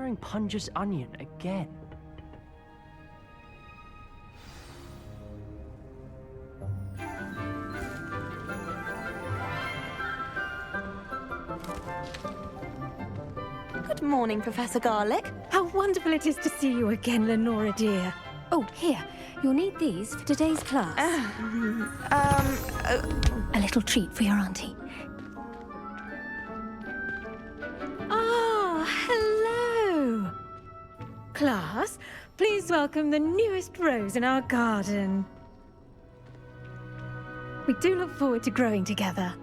wearing Punja's onion again. Good morning, Professor Garlick. How wonderful it is to see you again, Lenora dear. Oh, here. You'll need these for today's class. A little treat for your auntie. Ah, hello. Class, please welcome the newest rose in our garden. We do look forward to growing together.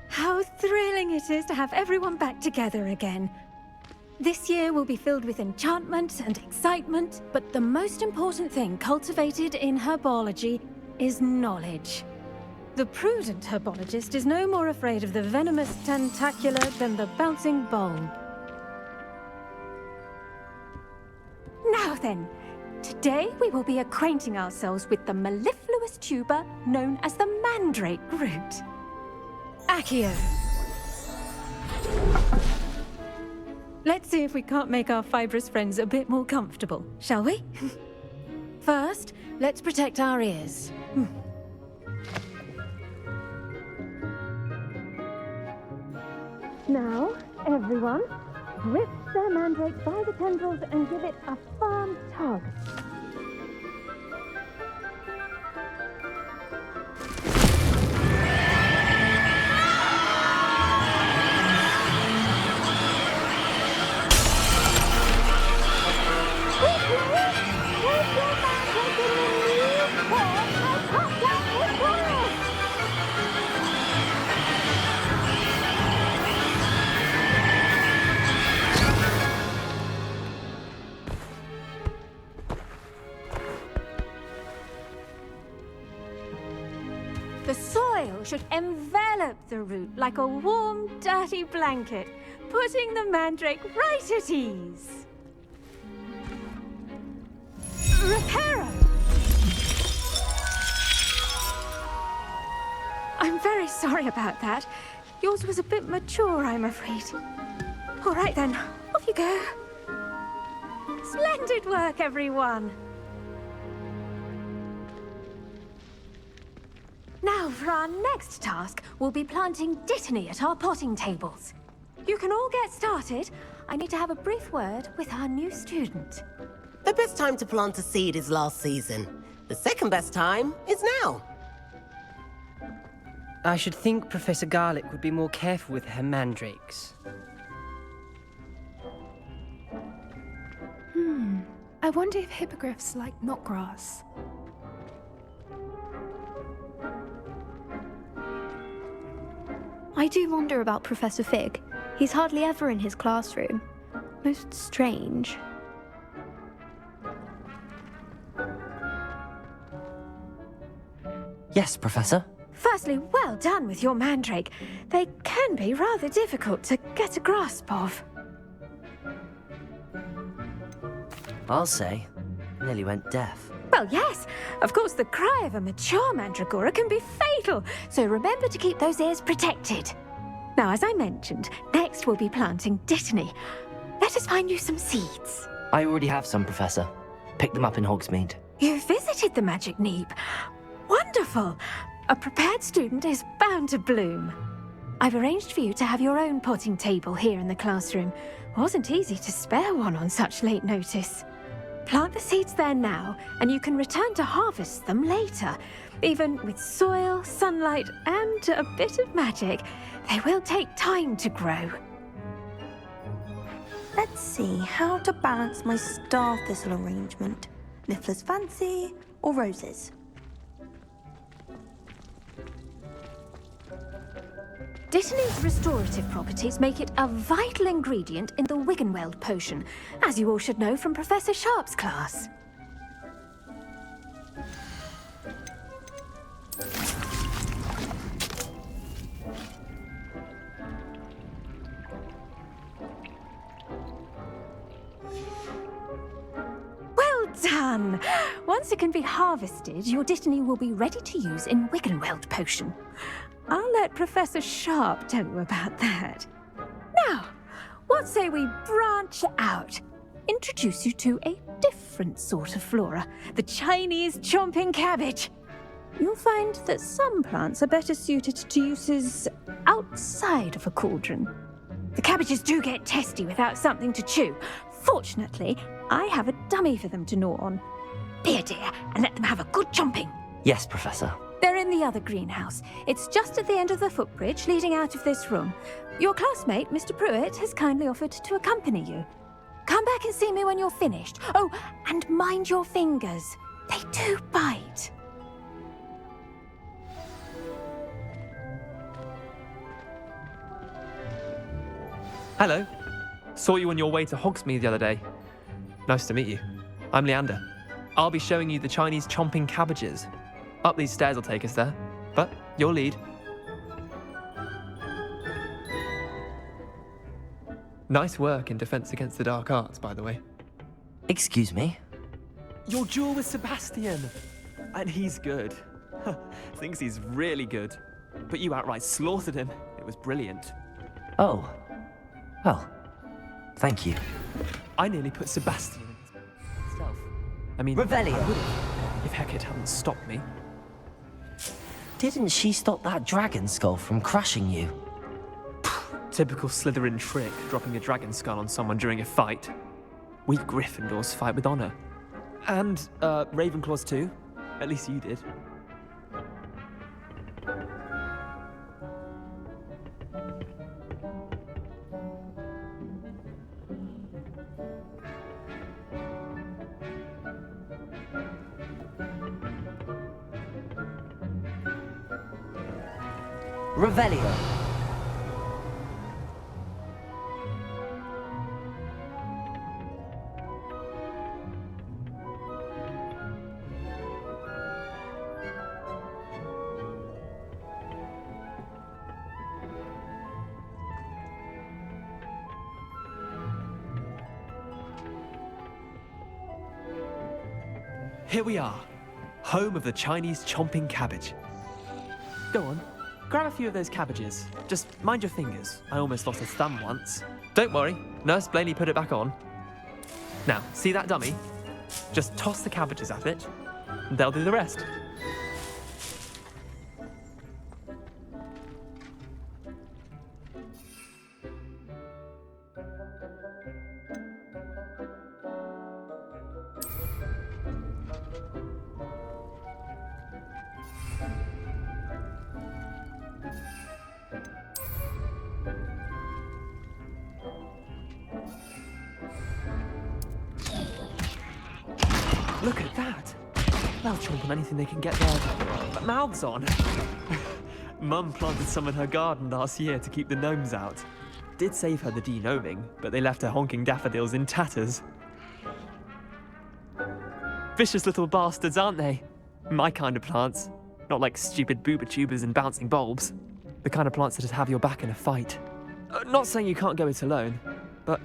How thrilling it is to have everyone back together again. This year will be filled with enchantment and excitement, but the most important thing cultivated in herbology is knowledge. The prudent herbologist is no more afraid of the venomous tentacula than the bouncing bulb. Now then, today we will be acquainting ourselves with the mellifluous tuber known as the mandrake root. Accio. Let's see if we can't make our fibrous friends a bit more comfortable, shall we? First, let's protect our ears. Now, everyone, grip their mandrake by the tendrils and give it a firm tug. The soil should envelop the root like a warm, dirty blanket, putting the mandrake right at ease. Reparo! I'm very sorry about that. Yours was a bit mature, I'm afraid. All right then, off you go. Splendid work, everyone! Now, for our next task, we'll be planting dittany at our potting tables. You can all get started. I need to have a brief word with our new student. The best time to plant a seed is last season. The second best time is now. I should think Professor Garlick would be more careful with her mandrakes. I wonder if hippogriffs like knotgrass. I do wonder about Professor Fig. He's hardly ever in his classroom. Most strange. Yes, Professor. Firstly, well done with your mandrake. They can be rather difficult to get a grasp of. I'll say, nearly went deaf. Well, yes. Of course, the cry of a mature mandragora can be fatal, so remember to keep those ears protected. Now, as I mentioned, next we'll be planting dittany. Let us find you some seeds. I already have some, Professor. Picked them up in Hogsmeade. You visited the Magic Neep. Wonderful. A prepared student is bound to bloom. I've arranged for you to have your own potting table here in the classroom. Wasn't easy to spare one on such late notice. Plant the seeds there now, and you can return to harvest them later. Even with soil, sunlight, and a bit of magic, they will take time to grow. Let's see how to balance my star thistle arrangement. Niffler's fancy or roses? Dittany's restorative properties make it a vital ingredient in the Wiggenweld potion, as you all should know from Professor Sharp's class. Well done! Once it can be harvested, your dittany will be ready to use in Wiggenweld potion. I'll let Professor Sharp tell you about that. Now, What say we branch out? Introduce you to a different sort of flora, the Chinese chomping cabbage. You'll find that some plants are better suited to uses outside of a cauldron. The cabbages do get testy without something to chew. Fortunately, I have a dummy for them to gnaw on. Be a dear and let them have a good chomping. Yes, Professor. They're in the other greenhouse. It's just at the end of the footbridge leading out of this room. Your classmate, Mr. Pruitt, has kindly offered to accompany you. Come back and see me when you're finished. Oh, and mind your fingers. They do bite. Hello. Saw you on your way to Hogsmeade the other day. Nice to meet you. I'm Leander. I'll be showing you the Chinese chomping cabbages. Up these stairs will take us there, but your lead. Nice work in Defense Against the Dark Arts, by the way. Excuse me? Your duel with Sebastian! And he's good. Thinks he's really good. But you outright slaughtered him. It was brilliant. Oh. Well, thank you. I nearly put Sebastian in his stealth. I mean, Revelio. I would've, if Hecate hadn't stopped me. Didn't she stop that dragon skull from crushing you? Typical Slytherin trick, dropping a dragon skull on someone during a fight. We Gryffindors fight with honor. And, Ravenclaws too. At least you did. Revelio. Here we are, home of the Chinese chomping cabbage. Go on, grab a few of those cabbages. Just mind your fingers. I almost lost a thumb once. Don't worry, Nurse Blaney put it back on. Now, see that dummy? Just toss the cabbages at it, and they'll do the rest. Look at that! They'll chomp on anything they can get their mouths on. Mum planted some in her garden last year to keep the gnomes out. Did save her the de-gnoming, but they left her honking daffodils in tatters. Vicious little bastards, aren't they? My kind of plants. Not like stupid booba tubers and bouncing bulbs. The kind of plants that'd have your back in a fight. Not saying you can't go it alone, but,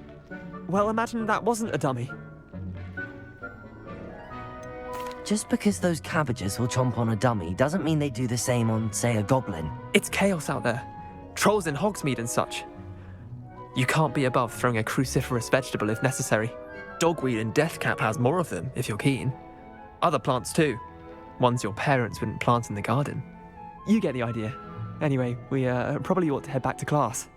well, imagine that wasn't a dummy. Just because those cabbages will chomp on a dummy doesn't mean they do the same on, say, a goblin. It's chaos out there. Trolls in Hogsmeade and such. You can't be above throwing a cruciferous vegetable if necessary. Dogweed and deathcap has more of them, if you're keen. Other plants too. Ones your parents wouldn't plant in the garden. You get the idea. Anyway, we probably ought to head back to class.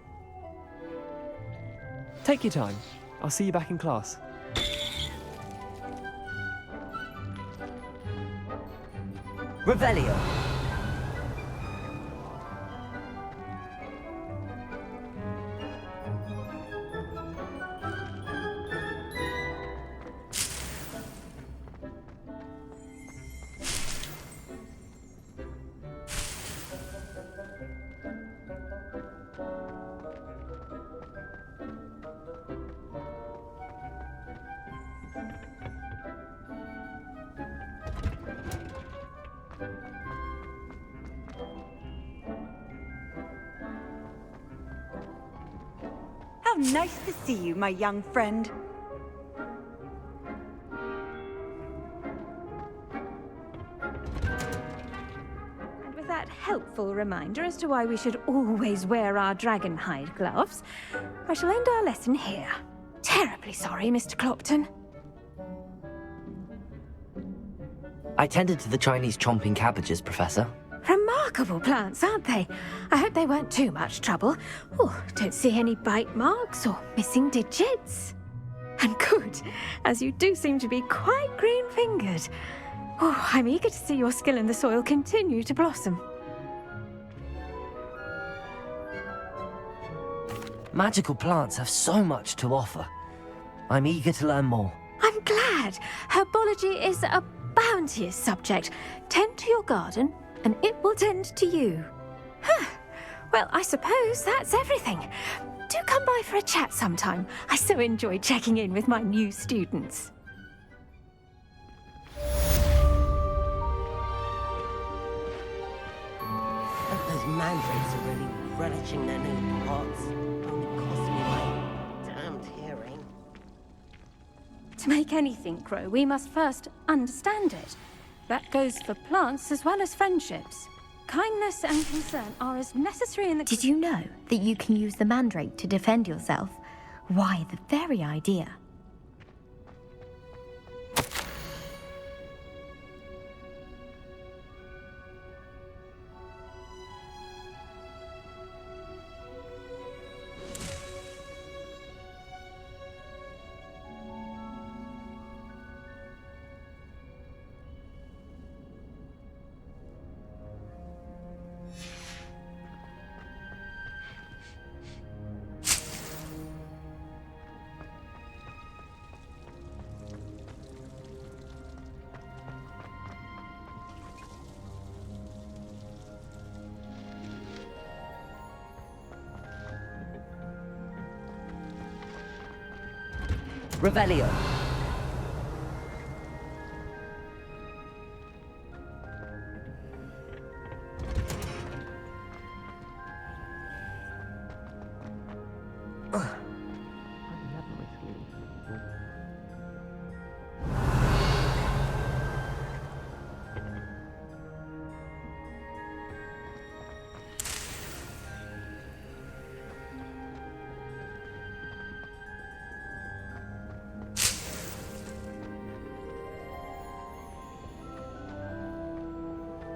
Take your time. I'll see you back in class. Revelio. How nice to see you, my young friend. And with that helpful reminder as to why we should always wear our dragonhide gloves, I shall end our lesson here. Terribly sorry, Mr. Clopton. I tended to the Chinese chomping cabbages, Professor. Remarkable plants, aren't they? I hope they weren't too much trouble. Oh, don't see any bite marks or missing digits. And good, as you do seem to be quite green-fingered. Oh, I'm eager to see your skill in the soil continue to blossom. Magical plants have so much to offer. I'm eager to learn more. I'm glad. Herbology is a bounteous subject. Tend to your garden, and it will tend to you. Huh. Well, I suppose that's everything. Do come by for a chat sometime. I so enjoy checking in with my new students. Those mandrakes are really relishing their new pots. Only cost me my damned hearing. To make anything grow, we must first understand it. That goes for plants as well as friendships. Kindness and concern are as necessary in the... Did you know that you can use the mandrake to defend yourself? Why, the very idea. Revelio.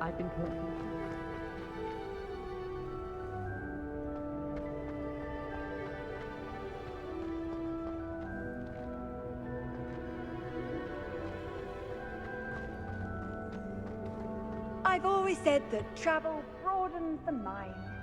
I've been collecting. I've always said that travel broadens the mind.